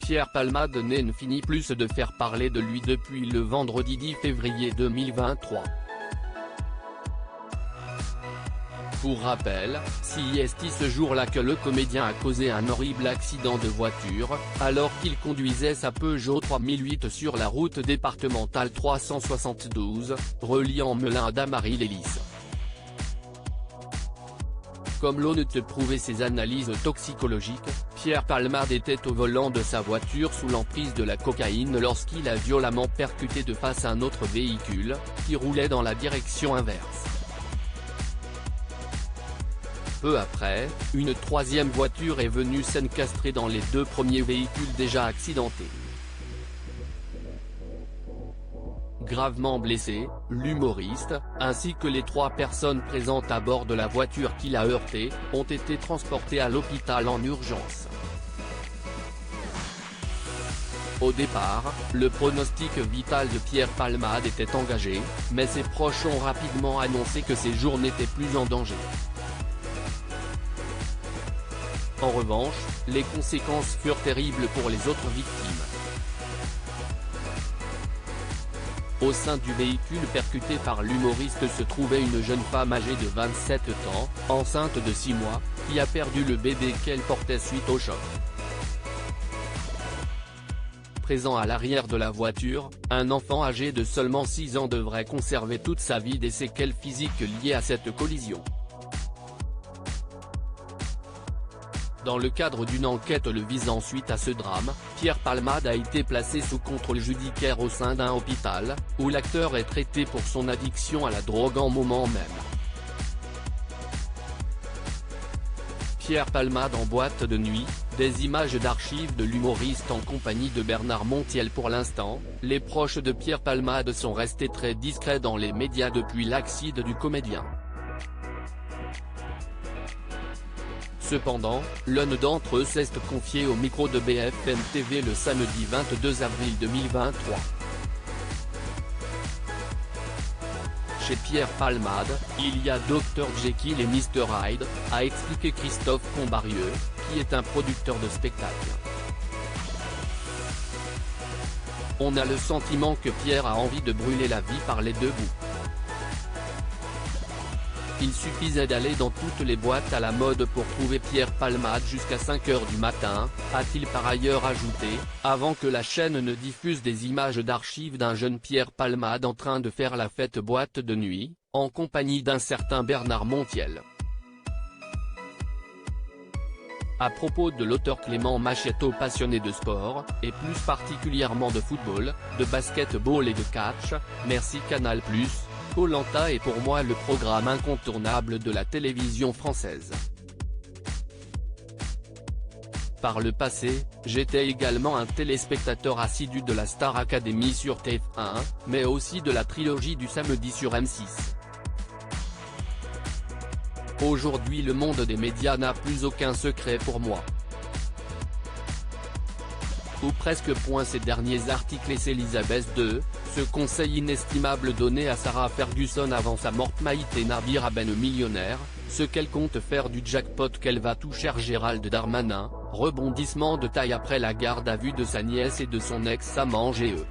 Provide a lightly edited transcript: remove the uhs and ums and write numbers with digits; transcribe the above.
Pierre Palmade ne finit plus de faire parler de lui depuis le vendredi 10 février 2023. Pour rappel, c'est ce jour-là que le comédien a causé un horrible accident de voiture, alors qu'il conduisait sa Peugeot 3008 sur la route départementale 372, reliant Melun à Damary-les-Lys. Comme l'on ne te prouvait ses analyses toxicologiques, Pierre Palmade était au volant de sa voiture sous l'emprise de la cocaïne lorsqu'il a violemment percuté de face un autre véhicule, qui roulait dans la direction inverse. Peu après, une troisième voiture est venue s'encastrer dans les deux premiers véhicules déjà accidentés. Gravement blessé, l'humoriste, ainsi que les 3 personnes présentes à bord de la voiture qui l'a heurté, ont été transportés à l'hôpital en urgence. Au départ, le pronostic vital de Pierre Palmade était engagé, mais ses proches ont rapidement annoncé que ses jours n'étaient plus en danger. En revanche, les conséquences furent terribles pour les autres victimes. Au sein du véhicule percuté par l'humoriste se trouvait une jeune femme âgée de 27 ans, enceinte de 6 mois, qui a perdu le bébé qu'elle portait suite au choc. Présent à l'arrière de la voiture, un enfant âgé de seulement 6 ans devrait conserver toute sa vie des séquelles physiques liées à cette collision. Dans le cadre d'une enquête le visant suite à ce drame, Pierre Palmade a été placé sous contrôle judiciaire au sein d'un hôpital, où l'acteur est traité pour son addiction à la drogue en moment même. Pierre Palmade en boîte de nuit, des images d'archives de l'humoriste en compagnie de Bernard Montiel. Pour l'instant, les proches de Pierre Palmade sont restés très discrets dans les médias depuis l'accident du comédien. Cependant, l'un d'entre eux s'est confié au micro de BFM TV le samedi 22 avril 2023. Chez Pierre Palmade, il y a Dr Jekyll et Mr Hyde, a expliqué Christophe Combarieux, qui est un producteur de spectacle. On a le sentiment que Pierre a envie de brûler la vie par les deux bouts. Il suffisait d'aller dans toutes les boîtes à la mode pour trouver Pierre Palmade jusqu'à 5 h du matin, a-t-il par ailleurs ajouté, avant que la chaîne ne diffuse des images d'archives d'un jeune Pierre Palmade en train de faire la fête boîte de nuit, en compagnie d'un certain Bernard Montiel. À propos de l'auteur Clément Machetto, passionné de sport, et plus particulièrement de football, de basket-ball et de catch, merci Canal+. Koh-Lanta est pour moi le programme incontournable de la télévision française. Par le passé, j'étais également un téléspectateur assidu de la Star Academy sur TF1, mais aussi de la trilogie du samedi sur M6. Aujourd'hui le monde des médias n'a plus aucun secret pour moi. Ou presque. Ces derniers articles et Elisabeth II, ce conseil inestimable donné à Sarah Ferguson avant sa mort. Maïté Nabir à Ben millionnaire, ce qu'elle compte faire du jackpot qu'elle va toucher. Gérald Darmanin, rebondissement de taille après la garde à vue de sa nièce et de son ex-amant GE.